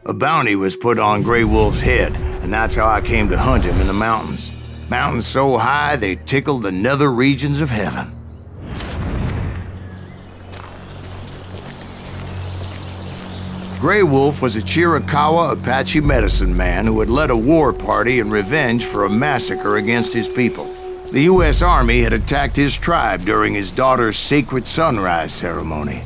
A bounty was put on Grey Wolf's head, and that's how I came to hunt him in the mountains. Mountains so high they tickled the nether regions of heaven. Grey Wolf was a Chiricahua Apache medicine man who had led a war party in revenge for a massacre against his people. The U.S. Army had attacked his tribe during his daughter's sacred sunrise ceremony,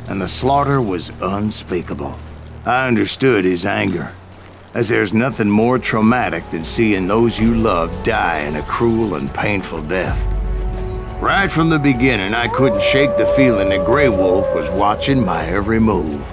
and the slaughter was unspeakable. I understood his anger, as there's nothing more traumatic than seeing those you love die in a cruel and painful death. Right from the beginning, I couldn't shake the feeling that Grey Wolf was watching my every move.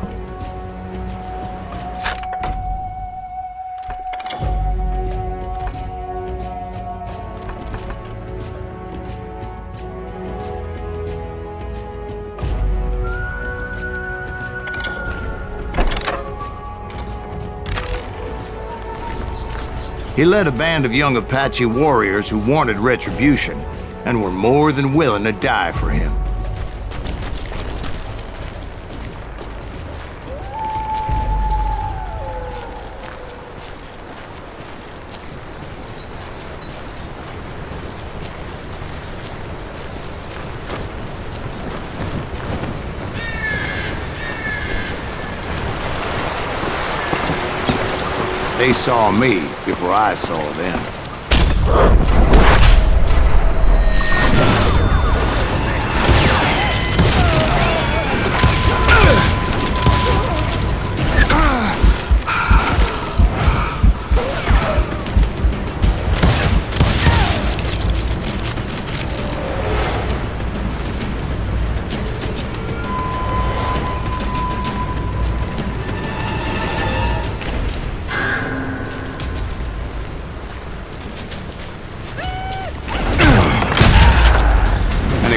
He led a band of young Apache warriors who wanted retribution and were more than willing to die for him. They saw me before I saw them.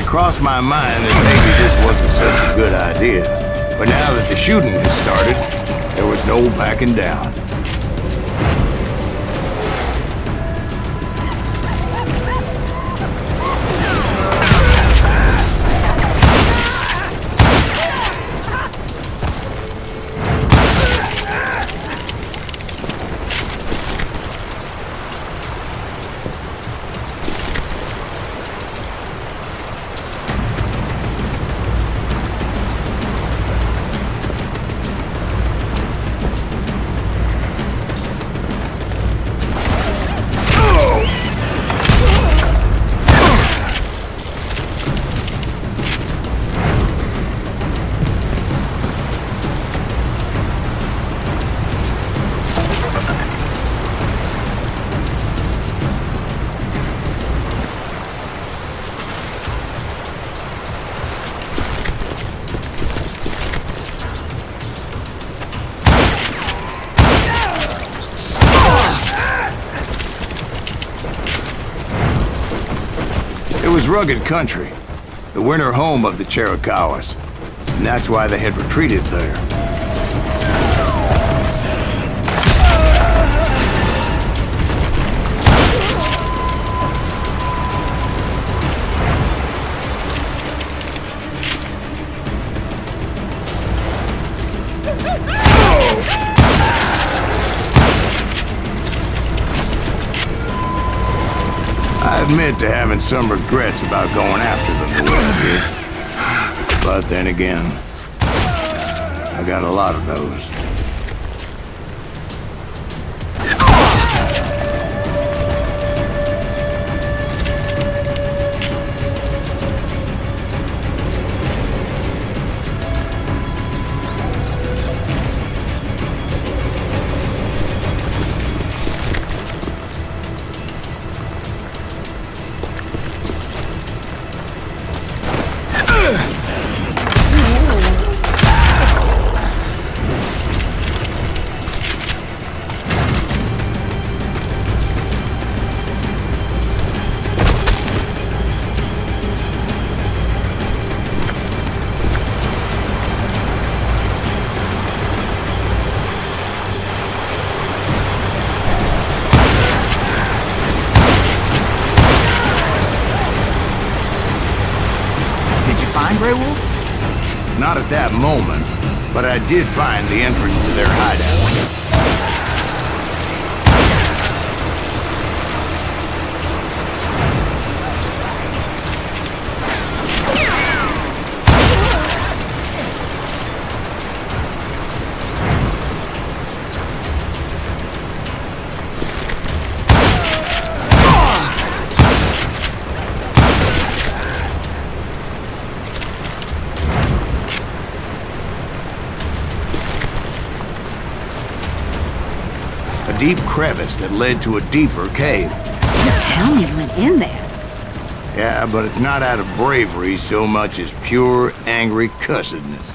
Crossed my mind that maybe this wasn't such a good idea. But now that the shooting had started, there was no backing down. It was rugged country, the winter home of the Chiricahuas, and that's why they had retreated there. I admit to having some regrets about going after them the way I did. But then again, I got a lot of those. Not at that moment, but I did find the entrance to their hideout. A deep crevice that led to a deeper cave. Tell me you went in there. Yeah, but it's not out of bravery so much as pure, angry cussedness.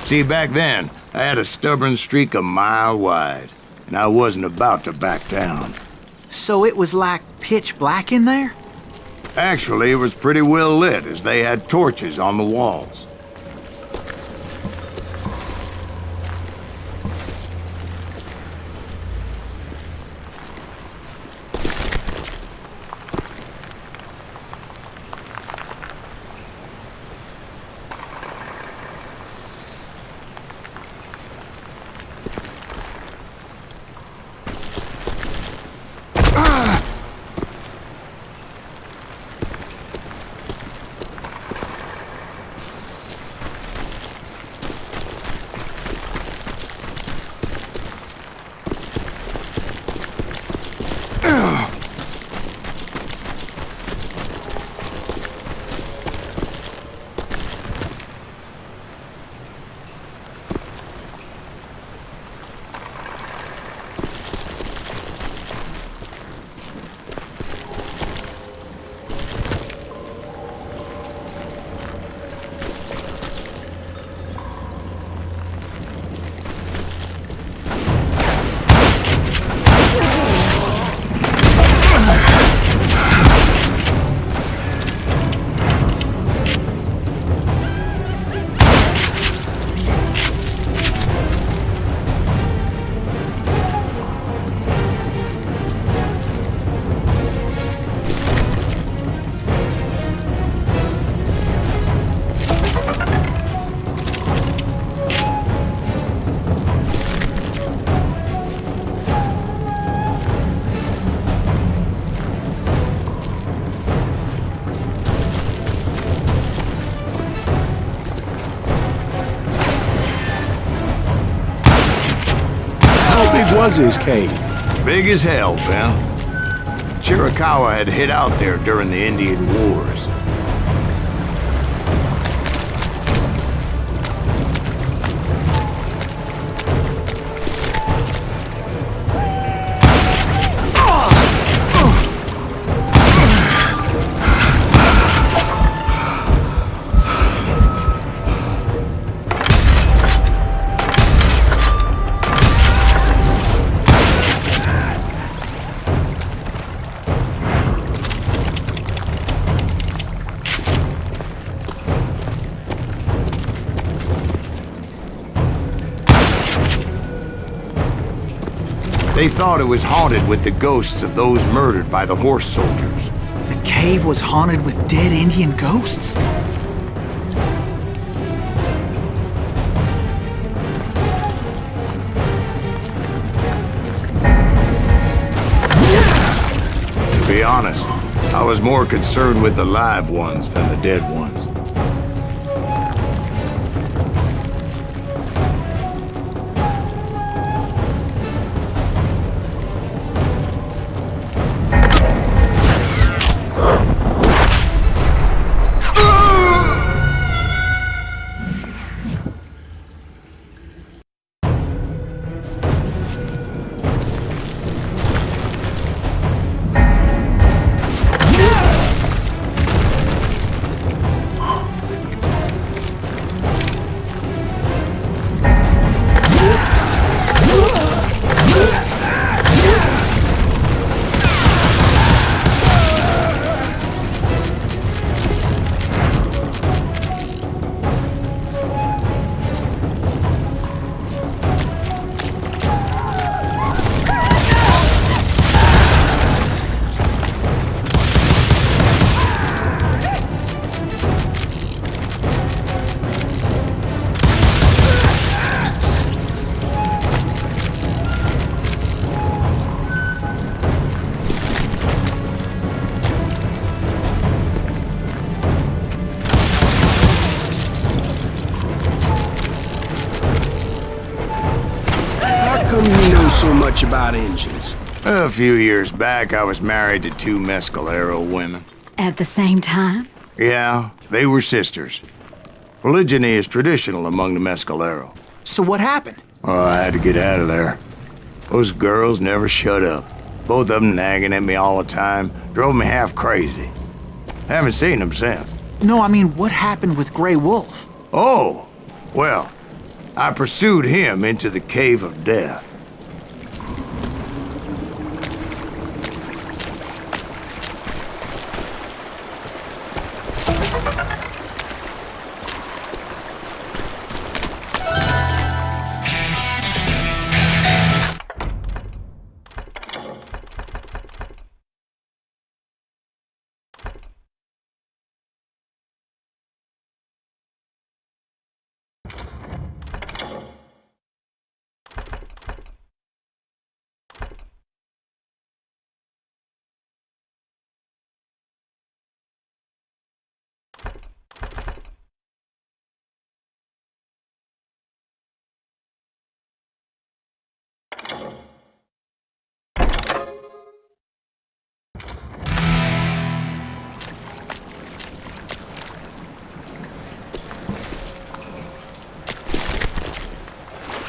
See, back then, I had a stubborn streak a mile wide, and I wasn't about to back down. So it was like pitch black in there? Actually, it was pretty well lit, as they had torches on the walls. Was his cave? Big as hell, pal. Chiricahua had hid out there during the Indian Wars. They thought it was haunted with the ghosts of those murdered by the horse soldiers. The cave was haunted with dead Indian ghosts? To be honest, I was more concerned with the live ones than the dead ones. much about engines. A few years back, I was married to 2 Mescalero women. At the same time? Yeah, they were sisters. Polygyny is traditional among the Mescalero. So what happened? Oh, I had to get out of there. Those girls never shut up. Both of them nagging at me all the time. Drove me half crazy. Haven't seen them since. No, I mean, what happened with Grey Wolf? Oh, well, I pursued him into the Cave of Death.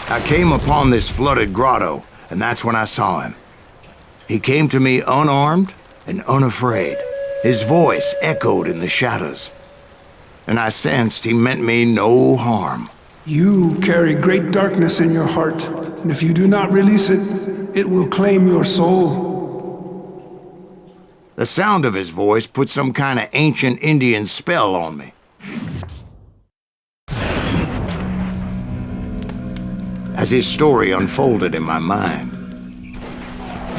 I came upon this flooded grotto, and that's when I saw him. He came to me unarmed and unafraid. His voice echoed in the shadows, and I sensed he meant me no harm. You carry great darkness in your heart, and if you do not release it, it will claim your soul. The sound of his voice put some kind of ancient Indian spell on me. As his story unfolded in my mind.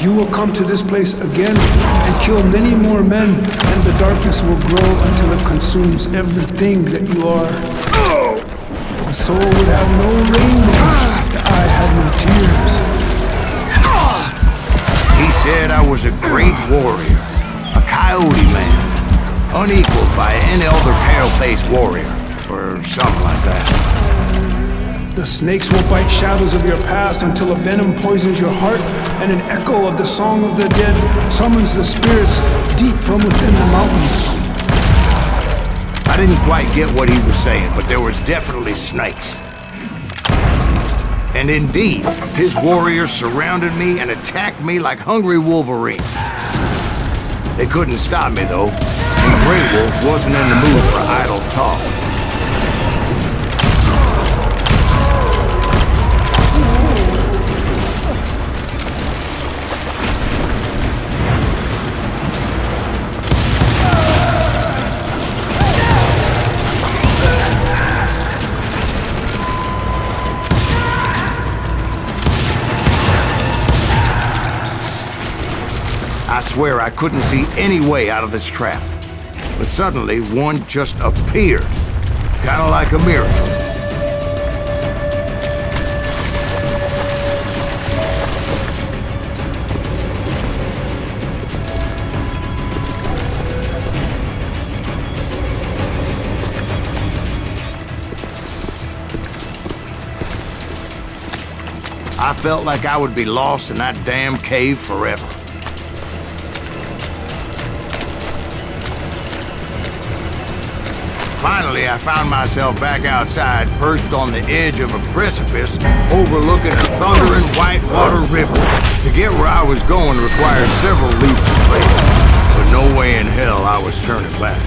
You will come to this place again and kill many more men, and the darkness will grow until it consumes everything that you are. The soul would have no rainbow if the eye had no tears. He said I was a great warrior, a coyote man, unequaled by any other pale-faced warrior, or something like that. The snakes will bite shadows of your past until a venom poisons your heart, and an echo of the song of the dead summons the spirits deep from within the mountains. I didn't quite get what he was saying, but there was definitely snakes. And indeed, his warriors surrounded me and attacked me like hungry wolverines. They couldn't stop me, though, and Grey Wolf wasn't in the mood for idle talk. I swear I couldn't see any way out of this trap. But suddenly, one just appeared. Kinda like a miracle. I felt like I would be lost in that damn cave forever. Finally, I found myself back outside, perched on the edge of a precipice, overlooking a thundering whitewater river. To get where I was going required several leaps of faith, but no way in hell I was turning back.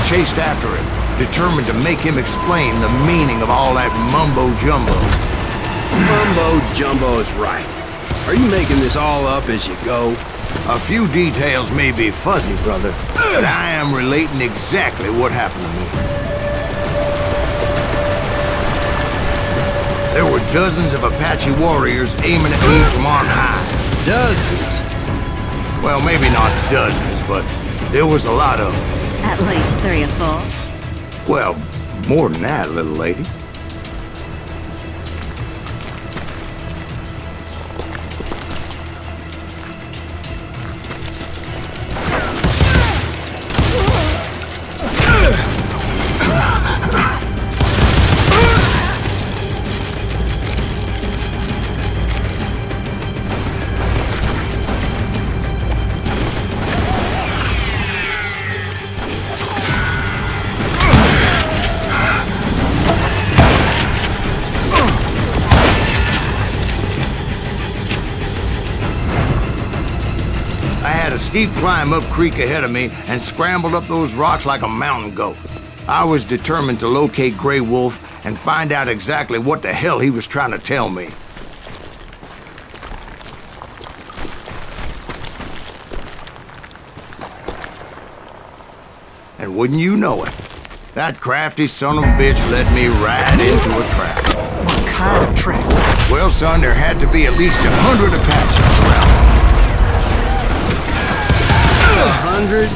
Chased after him, determined to make him explain the meaning of all that mumbo-jumbo. Mumbo-jumbo's right. Are you making this all up as you go? A few details may be fuzzy, brother, but I am relating exactly what happened to me. There were dozens of Apache warriors aiming at me from on high. Dozens? Well, maybe not dozens, but there was a lot of them. At least 3 or 4. Well, more than that, little lady. A steep climb up creek ahead of me and scrambled up those rocks like a mountain goat. I was determined to locate Grey Wolf and find out exactly what the hell he was trying to tell me. And wouldn't you know it, that crafty son of a bitch led me right into a trap. What kind of trap? Well, son, there had to be at least 100 Apaches around. 100?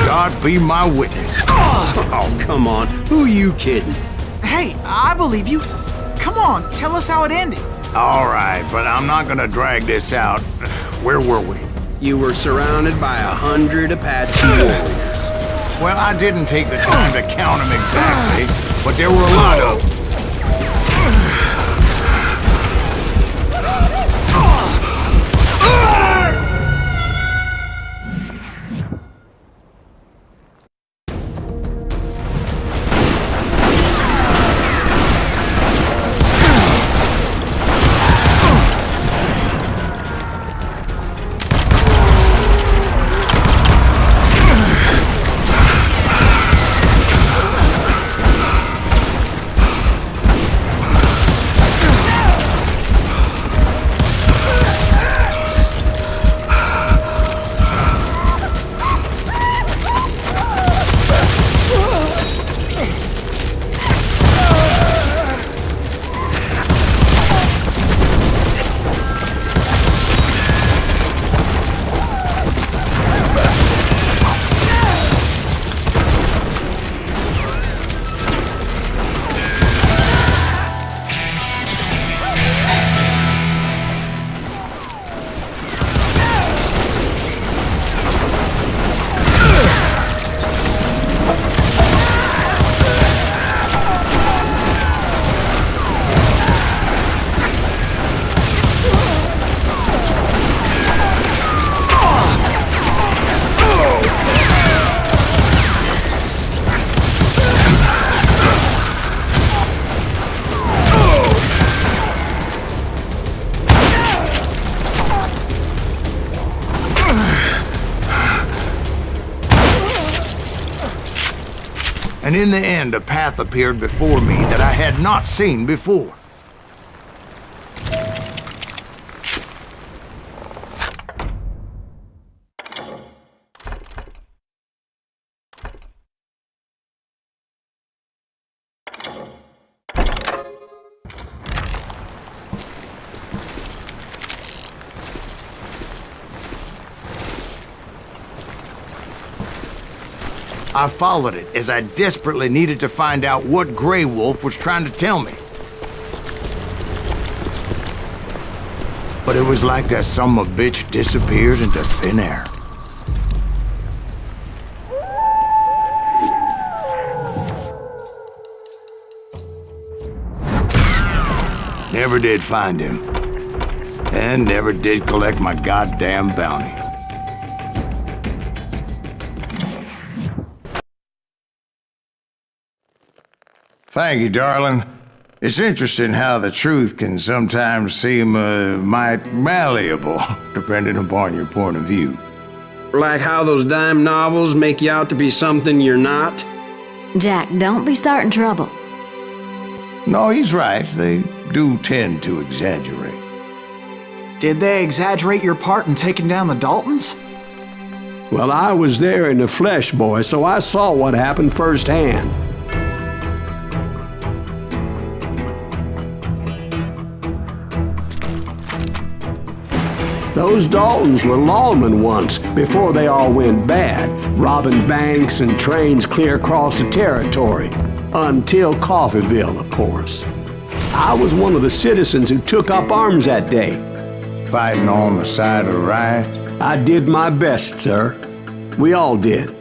God be my witness. Oh, come on. Who you kidding? Hey, I believe you. Come on, tell us how it ended. All right, but I'm not gonna drag this out. Where were we? You were surrounded by 100 Apache warriors. Well, I didn't take the time to count them exactly, but there were a lot of them. And in the end, a path appeared before me that I had not seen before. I followed it as I desperately needed to find out what Grey Wolf was trying to tell me. But it was like that son of a bitch disappeared into thin air. Never did find him. And never did collect my goddamn bounty. Thank you, darling. It's interesting how the truth can sometimes seem, might malleable, depending upon your point of view. Like how those dime novels make you out to be something you're not? Jack, don't be starting trouble. No, he's right. They do tend to exaggerate. Did they exaggerate your part in taking down the Daltons? Well, I was there in the flesh, boy, so I saw what happened firsthand. Those Daltons were lawmen once, before they all went bad, robbing banks and trains clear across the territory. Until Coffeeville, of course. I was one of the citizens who took up arms that day. Fighting on the side of right? I did my best, sir. We all did.